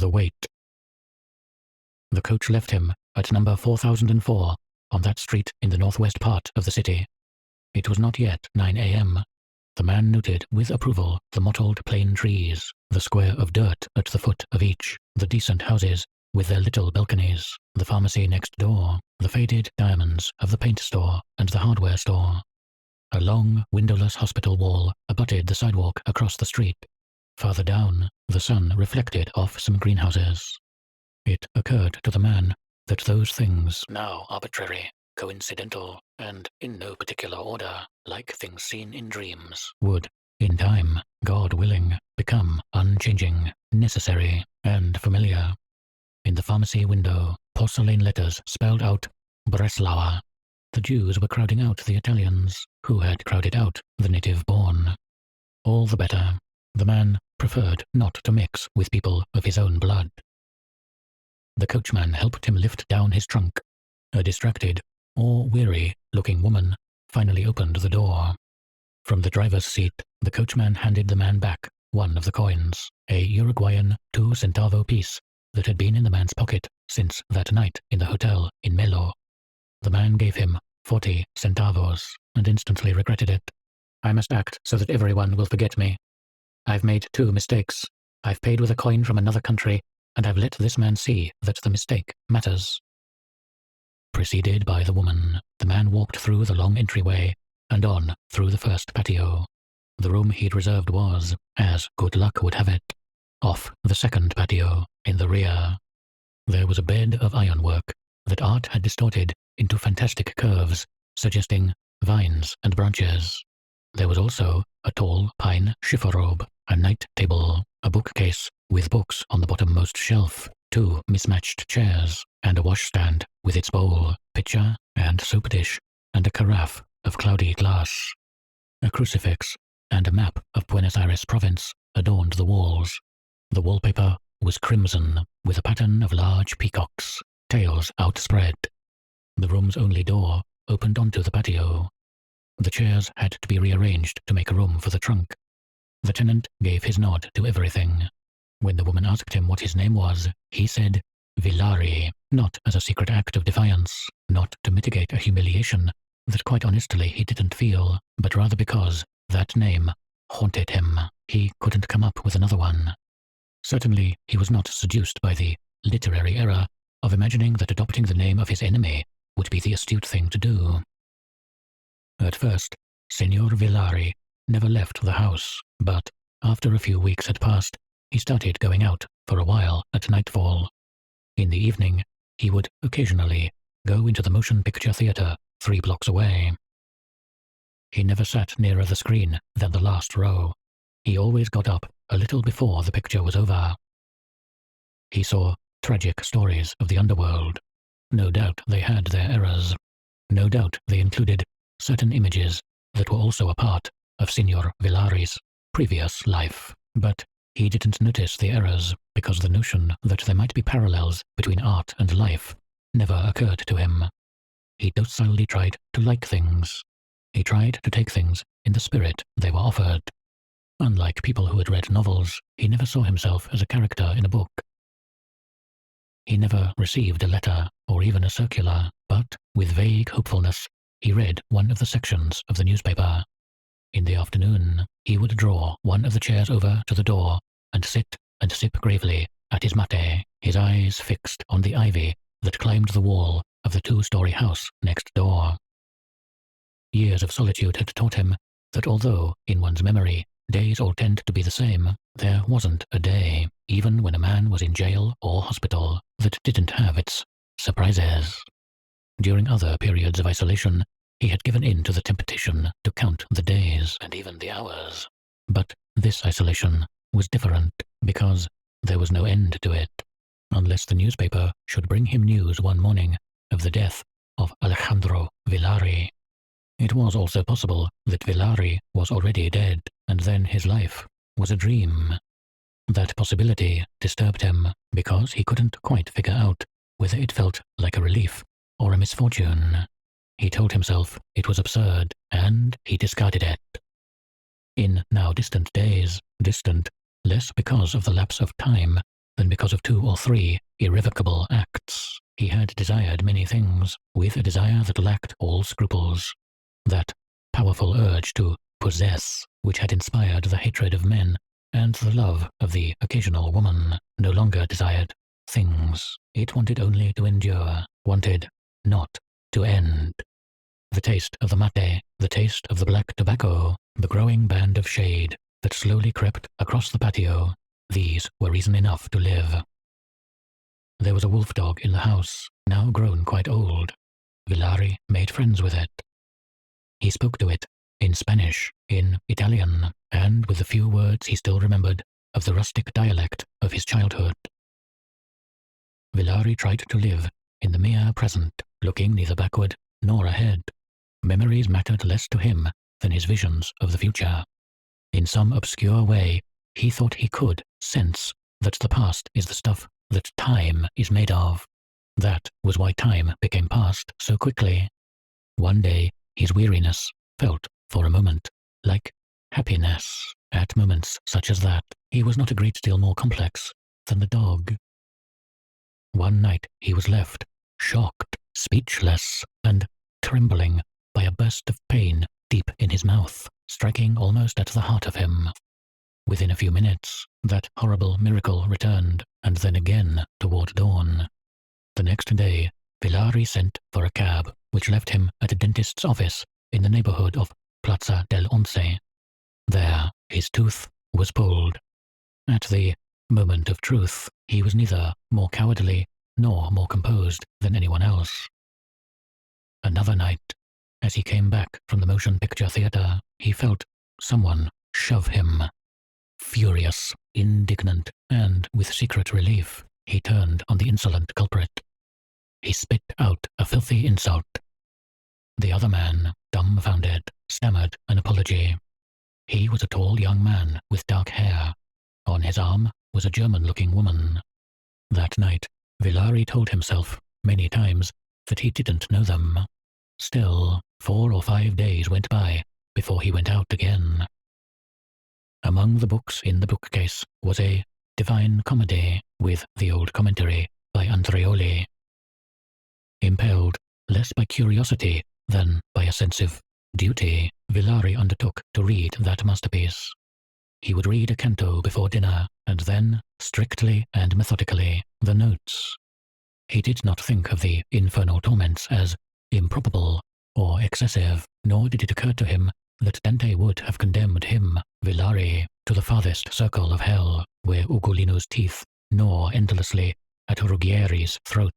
The Wait. The coach left him at number 4004 on that street in the northwest part of the city. It was not yet 9 a.m. The man noted with approval the mottled plane trees, the square of dirt at the foot of each, the decent houses with their little balconies, the pharmacy next door, the faded diamonds of the paint store and the hardware store. A long, windowless hospital wall abutted the sidewalk across the street. Farther down, the sun reflected off some greenhouses. It occurred to the man that those things, now arbitrary, coincidental, and in no particular order, like things seen in dreams, would, in time, God willing, become unchanging, necessary, and familiar. In the pharmacy window, porcelain letters spelled out Breslauer. The Jews were crowding out the Italians, who had crowded out the native-born. All the better. The man preferred not to mix with people of his own blood. The coachman helped him lift down his trunk. A distracted, or weary-looking woman finally opened the door. From the driver's seat, the coachman handed the man back one of the coins, a Uruguayan 2-centavo piece that had been in the man's pocket since that night in the hotel in Melo. The man gave him 40 centavos and instantly regretted it. I must act so that everyone will forget me. I've made 2 mistakes. I've paid with a coin from another country, and I've let this man see that the mistake matters. Preceded by the woman, the man walked through the long entryway and on through the first patio. The room he'd reserved was, as good luck would have it, off the second patio, in the rear. There was a bed of ironwork that art had distorted into fantastic curves, suggesting vines and branches. There was also a tall pine chifforobe, a night table, a bookcase with books on the bottommost shelf, 2 mismatched chairs, and a washstand with its bowl, pitcher, and soap dish, and a carafe of cloudy glass. A crucifix and a map of Buenos Aires province adorned the walls. The wallpaper was crimson, with a pattern of large peacocks, tails outspread. The room's only door opened onto the patio. The chairs had to be rearranged to make room for the trunk. The tenant gave his nod to everything. When the woman asked him what his name was, he said Villari, not as a secret act of defiance, not to mitigate a humiliation that quite honestly he didn't feel, but rather because that name haunted him. He couldn't come up with another one. Certainly he was not seduced by the literary error of imagining that adopting the name of his enemy would be the astute thing to do. At first, Senor Villari never left the house, but after a few weeks had passed, he started going out for a while at nightfall. In the evening, he would occasionally go into the motion picture theater 3 blocks away. He never sat nearer the screen than the last row. He always got up a little before the picture was over. He saw tragic stories of the underworld. No doubt they had their errors. No doubt they included certain images that were also a part of Senor Villari's previous life. But he didn't notice the errors because the notion that there might be parallels between art and life never occurred to him. He docilely tried to like things. He tried to take things in the spirit they were offered. Unlike people who had read novels, he never saw himself as a character in a book. He never received a letter or even a circular, but with vague hopefulness, he read one of the sections of the newspaper. In the afternoon, he would draw one of the chairs over to the door and sit and sip gravely at his mate, his eyes fixed on the ivy that climbed the wall of the 2-story house next door. Years of solitude had taught him that although, in one's memory, days all tend to be the same, there wasn't a day, even when a man was in jail or hospital, that didn't have its surprises. During other periods of isolation, he had given in to the temptation to count the days and even the hours. But this isolation was different because there was no end to it, unless the newspaper should bring him news one morning of the death of Alejandro Villari. It was also possible that Villari was already dead, and then his life was a dream. That possibility disturbed him because he couldn't quite figure out whether it felt like a relief or a misfortune. He told himself it was absurd, and he discarded it. In now distant days, distant less because of the lapse of time than because of 2 or 3 irrevocable acts. He had desired many things, with a desire that lacked all scruples. That powerful urge to possess, which had inspired the hatred of men and the love of the occasional woman, no longer desired things. It wanted only to endure, wanted not to end. The taste of the mate, the taste of the black tobacco, the growing band of shade that slowly crept across the patio, these were reason enough to live. There was a wolf dog in the house, now grown quite old. Villari made friends with it. He spoke to it in Spanish, in Italian, and with the few words he still remembered of the rustic dialect of his childhood. Villari tried to live in the mere present, looking neither backward nor ahead. Memories mattered less to him than his visions of the future. In some obscure way, he thought he could sense that the past is the stuff that time is made of. That was why time became past so quickly. One day, his weariness felt, for a moment, like happiness. At moments such as that, he was not a great deal more complex than the dog. One night he was left, shocked, speechless, and trembling by a burst of pain deep in his mouth, striking almost at the heart of him. Within a few minutes, that horrible miracle returned, and then again toward dawn. The next day, Villari sent for a cab, which left him at a dentist's office in the neighborhood of Plaza del Once. There, his tooth was pulled. At the moment of truth, he was neither more cowardly nor more composed than anyone else. Another night, as he came back from the motion picture theater, he felt someone shove him. Furious, indignant, and with secret relief, he turned on the insolent culprit. He spit out a filthy insult. The other man, dumbfounded, stammered an apology. He was a tall young man with dark hair. On his arm was a German-looking woman. That night, Villari told himself many times that he didn't know them. Still, 4 or 5 days went by before he went out again. Among the books in the bookcase was a Divine Comedy with the old commentary by Andreoli. Impelled less by curiosity than by a sense of duty, Villari undertook to read that masterpiece. He would read a canto before dinner, and then, strictly and methodically, the notes. He did not think of the infernal torments as improbable or excessive, nor did it occur to him that Dante would have condemned him, Villari, to the farthest circle of hell, where Ugolino's teeth gnaw endlessly at Ruggieri's throat.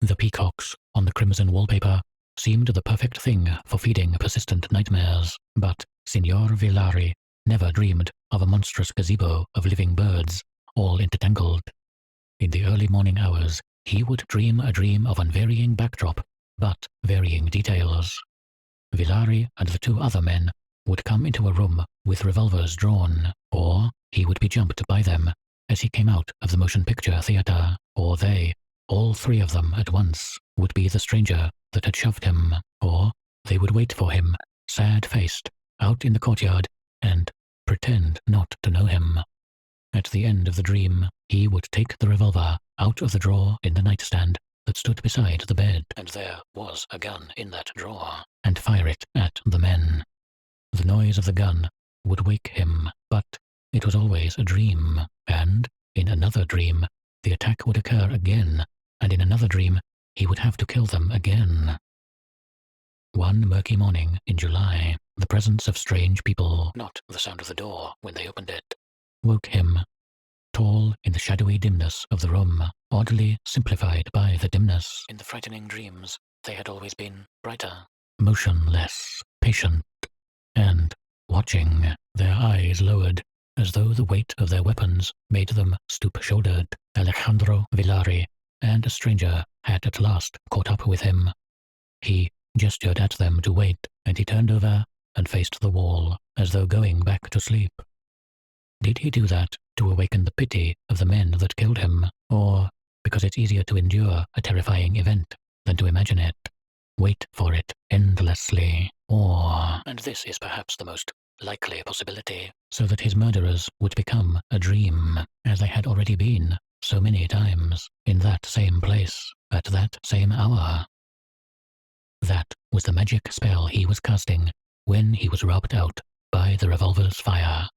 The peacocks on the crimson wallpaper seemed the perfect thing for feeding persistent nightmares, but Signor Villari never dreamed of a monstrous gazebo of living birds, all intertangled. In the early morning hours, he would dream a dream of unvarying backdrop, but varying details. Villari and the 2 other men would come into a room with revolvers drawn, or he would be jumped by them as he came out of the motion picture theater, or they, all 3 of them at once, would be the stranger that had shoved him, or they would wait for him, sad-faced, out in the courtyard, and pretend not to know him. At the end of the dream, he would take the revolver out of the drawer in the nightstand that stood beside the bed, and there was a gun in that drawer, and fire it at the men. The noise of the gun would wake him, but it was always a dream, and in another dream, the attack would occur again, and in another dream, he would have to kill them again. One murky morning in July, the presence of strange people, not the sound of the door when they opened it, woke him. Tall in the shadowy dimness of the room, oddly simplified by the dimness. In the frightening dreams, they had always been brighter, motionless, patient, and watching, their eyes lowered, as though the weight of their weapons made them stoop-shouldered. Alejandro Villari and a stranger had at last caught up with him. He gestured at them to wait, and he turned over and faced the wall, as though going back to sleep. Did he do that to awaken the pity of the men that killed him, or because it's easier to endure a terrifying event than to imagine it, wait for it endlessly, or, and this is perhaps the most likely possibility, so that his murderers would become a dream, as they had already been so many times, in that same place, at that same hour. That was the magic spell he was casting when he was robbed out by the revolver's fire.